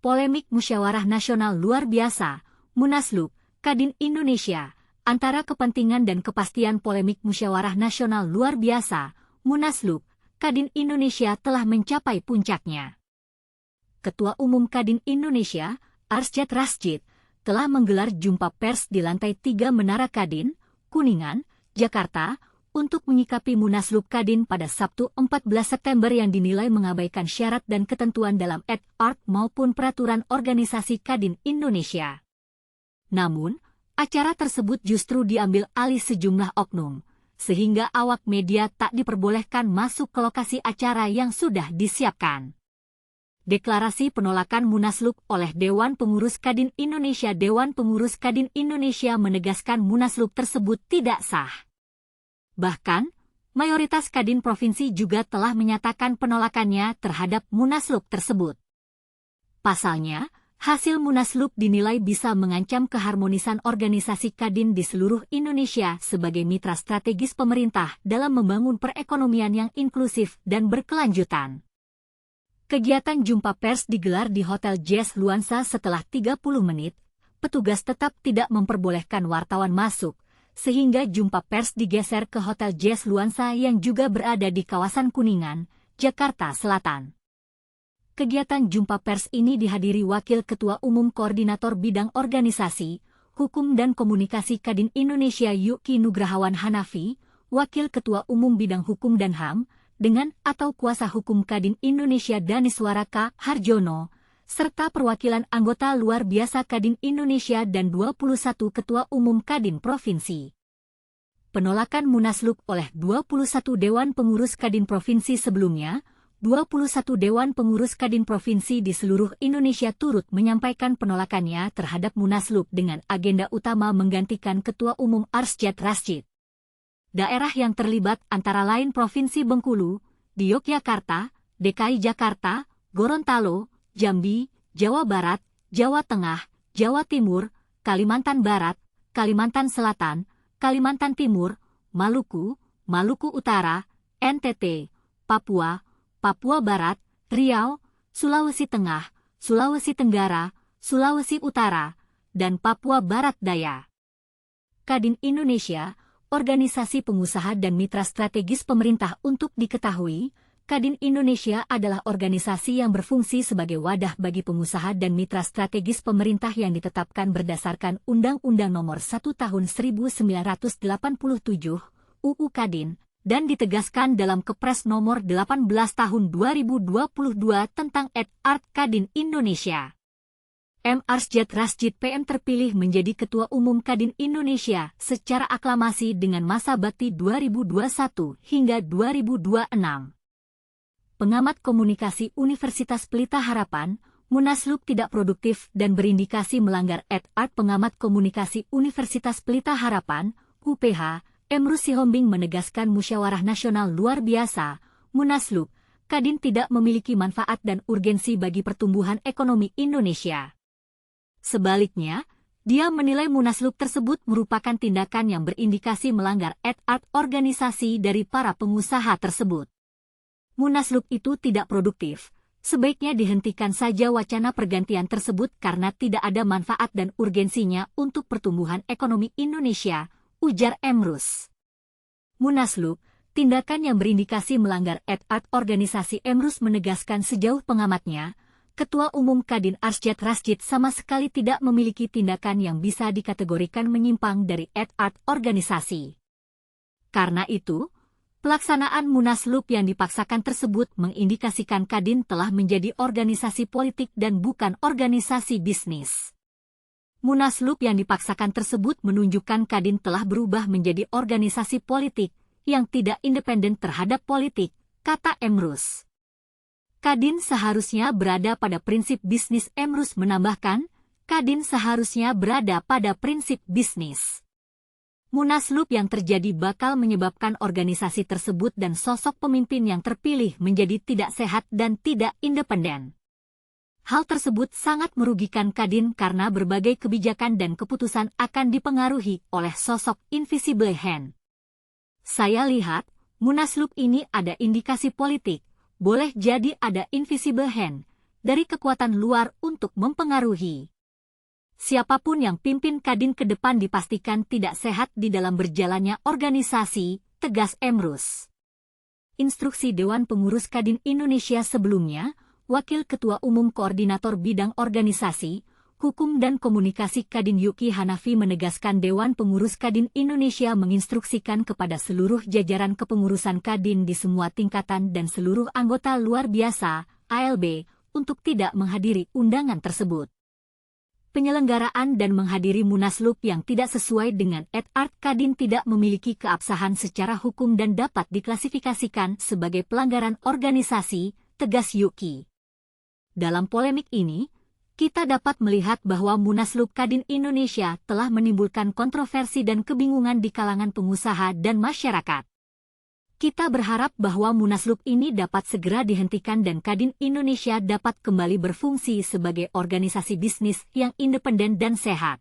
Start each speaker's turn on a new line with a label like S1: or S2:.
S1: Polemik Musyawarah Nasional Luar Biasa, Munaslup, Kadin Indonesia, antara kepentingan dan kepastian polemik Musyawarah Nasional Luar Biasa, Munaslup, Kadin Indonesia telah mencapai puncaknya. Ketua Umum Kadin Indonesia, Arsyad Rashid, telah menggelar jumpa pers di lantai 3 Menara Kadin, Kuningan, Jakarta, untuk menyikapi Munaslup Kadin pada Sabtu 14 September yang dinilai mengabaikan syarat dan ketentuan dalam Ad-Art maupun peraturan organisasi Kadin Indonesia. Namun, acara tersebut justru diambil alih sejumlah oknum, sehingga awak media tak diperbolehkan masuk ke lokasi acara yang sudah disiapkan. Deklarasi penolakan Munaslup oleh Dewan Pengurus Kadin Indonesia. Dewan Pengurus Kadin Indonesia menegaskan Munaslup tersebut tidak sah. Bahkan, mayoritas Kadin Provinsi juga telah menyatakan penolakannya terhadap Munaslup tersebut. Pasalnya, hasil Munaslup dinilai bisa mengancam keharmonisan organisasi Kadin di seluruh Indonesia sebagai mitra strategis pemerintah dalam membangun perekonomian yang inklusif dan berkelanjutan. Kegiatan jumpa pers digelar di Hotel Jazz Luansa. Setelah 30 menit, petugas tetap tidak memperbolehkan wartawan masuk, sehingga jumpa pers digeser ke Hotel Jazz Luansa yang juga berada di kawasan Kuningan, Jakarta Selatan. Kegiatan jumpa pers ini dihadiri Wakil Ketua Umum Koordinator Bidang Organisasi, Hukum dan Komunikasi Kadin Indonesia Yuki Nugrahawan Hanafi, Wakil Ketua Umum Bidang Hukum dan HAM, dengan atau Kuasa Hukum Kadin Indonesia Daniswara K. Harjono, serta perwakilan anggota luar biasa Kadin Indonesia dan 21 Ketua Umum Kadin Provinsi. Penolakan Munaslup oleh 21 Dewan Pengurus Kadin Provinsi sebelumnya, 21 Dewan Pengurus Kadin Provinsi di seluruh Indonesia turut menyampaikan penolakannya terhadap Munaslup dengan agenda utama menggantikan Ketua Umum Arsyad Rashid. Daerah yang terlibat antara lain Provinsi Bengkulu, di Yogyakarta, DKI Jakarta, Gorontalo, Jambi, Jawa Barat, Jawa Tengah, Jawa Timur, Kalimantan Barat, Kalimantan Selatan, Kalimantan Timur, Maluku, Maluku Utara, NTT, Papua, Papua Barat, Riau, Sulawesi Tengah, Sulawesi Tenggara, Sulawesi Utara, dan Papua Barat Daya. Kadin Indonesia, organisasi pengusaha dan mitra strategis pemerintah. Untuk diketahui, Kadin Indonesia adalah organisasi yang berfungsi sebagai wadah bagi pengusaha dan mitra strategis pemerintah yang ditetapkan berdasarkan Undang-Undang Nomor 1 Tahun 1987, UU Kadin, dan ditegaskan dalam Kepres Nomor 18 Tahun 2022 tentang Ad-Art Kadin Indonesia. M. Arsyad Rashid PM terpilih menjadi Ketua Umum Kadin Indonesia secara aklamasi dengan masa bakti 2021 hingga 2026. Pengamat komunikasi Universitas Pelita Harapan, Munaslup tidak produktif dan berindikasi melanggar Ad-Art. Pengamat komunikasi Universitas Pelita Harapan, UPH, Emrus Sihombing menegaskan Musyawarah Nasional Luar Biasa, Munaslup, Kadin tidak memiliki manfaat dan urgensi bagi pertumbuhan ekonomi Indonesia. Sebaliknya, dia menilai Munaslup tersebut merupakan tindakan yang berindikasi melanggar Ad-Art organisasi dari para pengusaha tersebut. Munaslup itu tidak produktif, sebaiknya dihentikan saja wacana pergantian tersebut karena tidak ada manfaat dan urgensinya untuk pertumbuhan ekonomi Indonesia, ujar Emrus. Munaslup, tindakan yang berindikasi melanggar Ad-Art organisasi. Emrus menegaskan sejauh pengamatnya, Ketua Umum Kadin Arsyad Rashid sama sekali tidak memiliki tindakan yang bisa dikategorikan menyimpang dari Ad-Art organisasi. Karena itu, pelaksanaan Munaslup yang dipaksakan tersebut mengindikasikan Kadin telah menjadi organisasi politik dan bukan organisasi bisnis. Munaslup yang dipaksakan tersebut menunjukkan Kadin telah berubah menjadi organisasi politik yang tidak independen terhadap politik, kata Emrus. Kadin seharusnya berada pada prinsip bisnis. Emrus menambahkan, Kadin seharusnya berada pada prinsip bisnis. Munaslup yang terjadi bakal menyebabkan organisasi tersebut dan sosok pemimpin yang terpilih menjadi tidak sehat dan tidak independen. Hal tersebut sangat merugikan Kadin karena berbagai kebijakan dan keputusan akan dipengaruhi oleh sosok invisible hand. Saya lihat, Munaslup ini ada indikasi politik, boleh jadi ada invisible hand, dari kekuatan luar untuk mempengaruhi. Siapapun yang pimpin Kadin ke depan dipastikan tidak sehat di dalam berjalannya organisasi, tegas Emrus. Instruksi Dewan Pengurus Kadin Indonesia sebelumnya, Wakil Ketua Umum Koordinator Bidang Organisasi, Hukum dan Komunikasi Kadin Yuki Hanafi menegaskan Dewan Pengurus Kadin Indonesia menginstruksikan kepada seluruh jajaran kepengurusan Kadin di semua tingkatan dan seluruh anggota luar biasa, ALB, untuk tidak menghadiri undangan tersebut. Penyelenggaraan dan menghadiri munaslup yang tidak sesuai dengan etat Kadin tidak memiliki keabsahan secara hukum dan dapat diklasifikasikan sebagai pelanggaran organisasi, tegas Yuki. Dalam polemik ini, kita dapat melihat bahwa munaslup Kadin Indonesia telah menimbulkan kontroversi dan kebingungan di kalangan pengusaha dan masyarakat. Kita berharap bahwa munaslup ini dapat segera dihentikan dan Kadin Indonesia dapat kembali berfungsi sebagai organisasi bisnis yang independen dan sehat.